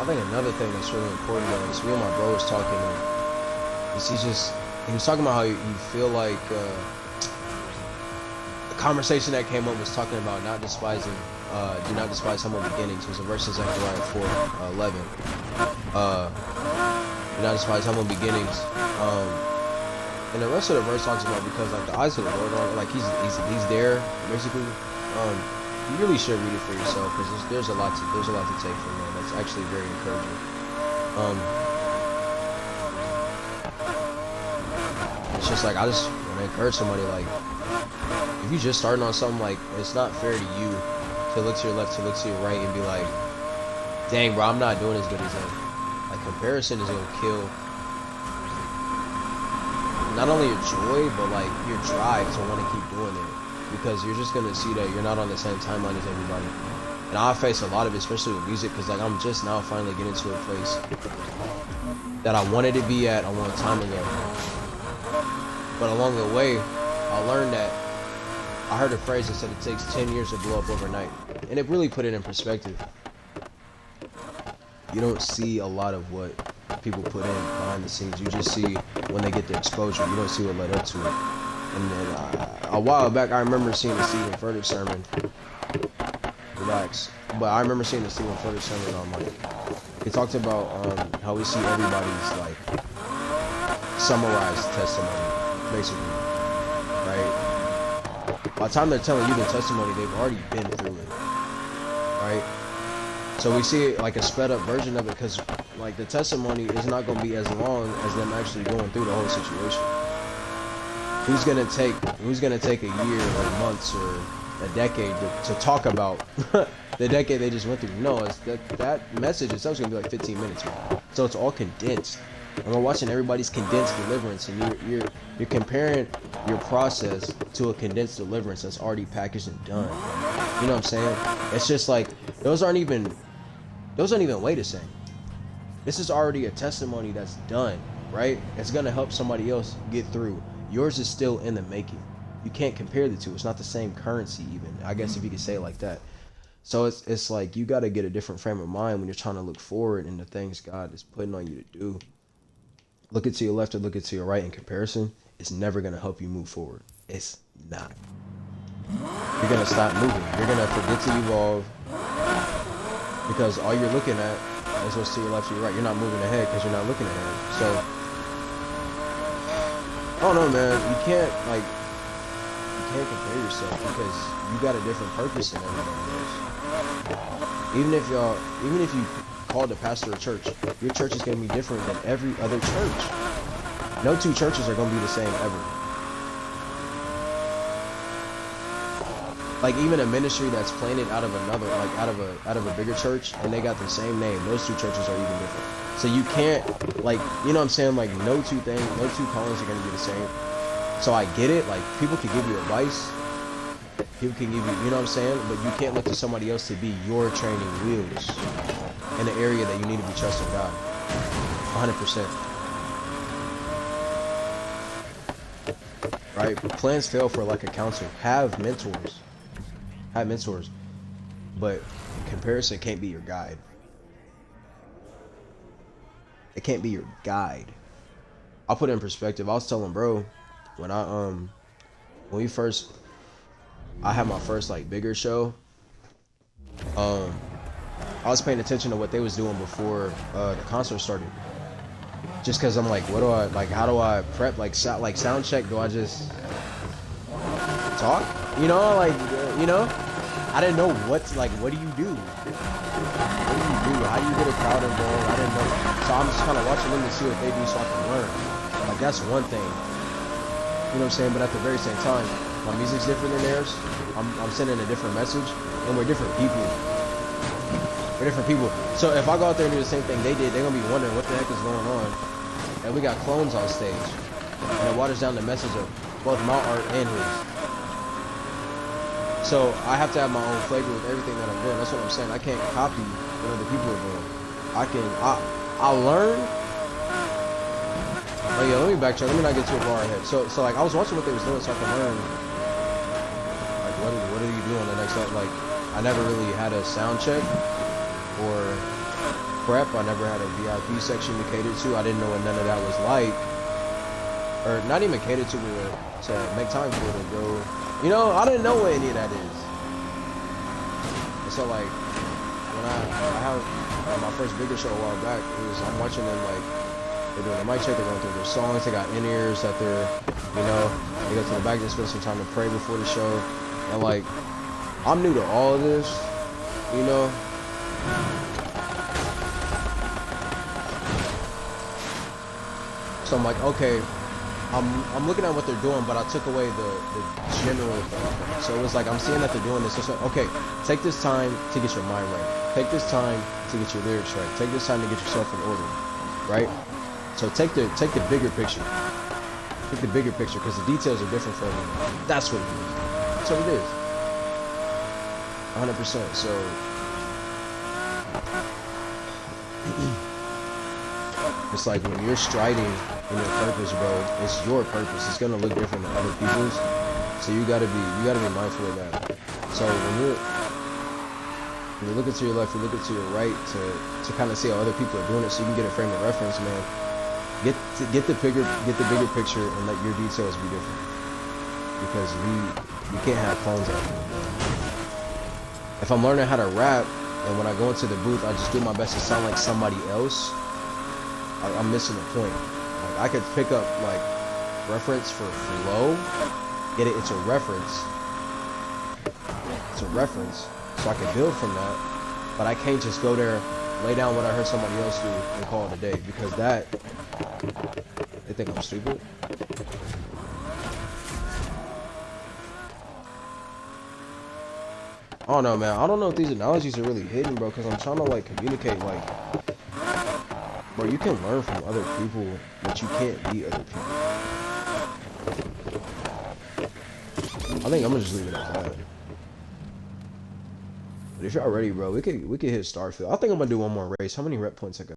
I think another thing that's really important though is me and my bro was talking, and he was talking about how you feel like the conversation that came up was talking about not despising, do not despise humble beginnings. It was a verse in Zechariah 4:11. Do not despise humble beginnings. And the rest of the verse talks about because like the eyes of the Lord are like he's there basically. You really should read it for yourself because there's a lot to take from there. That's actually very encouraging. It's just like I just want to encourage somebody like if you just starting on something, like it's not fair to you to look to your left, to look to your right, and be like, dang, bro, I'm not doing as good as him. Like comparison is gonna kill not only your joy but like your drive to want to keep doing it. Because you're just gonna see that you're not on the same timeline as everybody, and I face a lot of it, especially with music, because like I'm just now finally getting to a place that I wanted to be at a long time ago. But along the way, I learned that I heard a phrase that said it takes 10 years to blow up overnight, and it really put it in perspective. You don't see a lot of what people put in behind the scenes. You just see when they get the exposure. You don't see what led up to it. And then a while back, I remember seeing the Stephen Furtick sermon. Relax. But I remember seeing the Stephen Furtick sermon on like, he talked about how we see everybody's like summarized testimony, basically, right? By the time they're telling you the testimony, they've already been through it, right? So we see it like a sped up version of it because like the testimony is not going to be as long as them actually going through the whole situation. Who's gonna take a year or months or a decade to talk about the decade they just went through? No, it's that message itself is gonna be like 15 minutes, man. So it's all condensed. And we're watching everybody's condensed deliverance, and you're comparing your process to a condensed deliverance that's already packaged and done. You know what I'm saying? It's just like those aren't even way to say. This is already a testimony that's done, right? It's gonna help somebody else get through. Yours is still in the making. You can't compare the two. It's not the same currency even, I guess, if you could say it like that. So it's like you got to get a different frame of mind when you're trying to look forward in the things God is putting on you to do. Look it to your left or look it to your right in comparison. It's never going to help you move forward. It's not. You're going to stop moving. You're going to forget to evolve because all you're looking at is what's to your left or your right. You're not moving ahead because you're not looking ahead. So I don't know, man. You can't compare yourself because you got a different purpose than everybody else. Even if you call the pastor a church, your church is gonna be different than every other church. No two churches are gonna be the same ever. Like even a ministry that's planted out of another, like out of a bigger church, and they got the same name, those two churches are even different. So you can't, like, you know what I'm saying? Like no two callings are gonna be the same. So I get it. Like people can give you advice, people can give you, you know what I'm saying? But you can't look to somebody else to be your training wheels in the area that you need to be trusting God. 100%. Right? Plans fail for like a counselor. Have mentors. But comparison can't be your guide. It can't be your guide. I'll put it in perspective. I was telling bro when I had my first like bigger show. I was paying attention to what they was doing before the concert started. Just cause I'm like, how do I prep? Like sound check? Do I just talk? You know, I didn't know what do you do? How do you get a crowd involved? I didn't know. So I'm just kind of watching them to see what they do so I can learn. Like that's one thing. You know what I'm saying? But at the very same time, my music's different than theirs. I'm sending a different message, and we're different people. So if I go out there and do the same thing they did, they're gonna be wondering what the heck is going on. And we got clones on stage, and it waters down the message of both my art and his. So I have to have my own flavor with everything that I'm doing. That's what I'm saying. I can't copy what other people are doing. I'll learn. Oh yeah, let me backtrack. Let me not get too far ahead. So like I was watching what they was doing so I can learn. Like what do you do on the next set? Like I never really had a sound check or prep. I never had a VIP section to cater to. I didn't know what none of that was like. Or not even cater to, but to make time for it, bro. You know, I didn't know what any of that is. And so like, when I have my first bigger show a while back, I'm watching them like, they're doing a mic check, they're going through their songs, they got in-ears that they're, you know, they go to the back, they spend some time to pray before the show. And like, I'm new to all of this, you know. So I'm like, okay, I'm looking at what they're doing, but I took away the general thing. So it was like, I'm seeing that they're doing this. So okay, take this time to get your mind right. Take this time to get your lyrics right. Take this time to get yourself in order, right? So take the bigger picture. Take the bigger picture, because the details are different for everyone. That's what it is. That's what it is. 100%. So it's like when you're striding in your purpose, bro, it's your purpose. It's gonna look different than other people's. So you gotta be mindful of that. So when you're looking to your left, you're looking to your right to kind of see how other people are doing it, so you can get a frame of reference, man. Get the bigger picture and let your details be different. Because you can't have clones out there, bro. If I'm learning how to rap and when I go into the booth I just do my best to sound like somebody else, I'm missing the point. Like, I could pick up like reference for flow, get it. It's a reference, so I can build from that. But I can't just go there, lay down what I heard somebody else do, and call it a day, because that they think I'm stupid. I don't know, man. I don't know if these analogies are really hidden, bro, because I'm trying to like communicate, like, bro, you can learn from other people, but you can't be other people. I think I'm gonna just leave it at that. But if y'all ready, bro, we could hit Starfield. I think I'm gonna do one more race. How many rep points I got?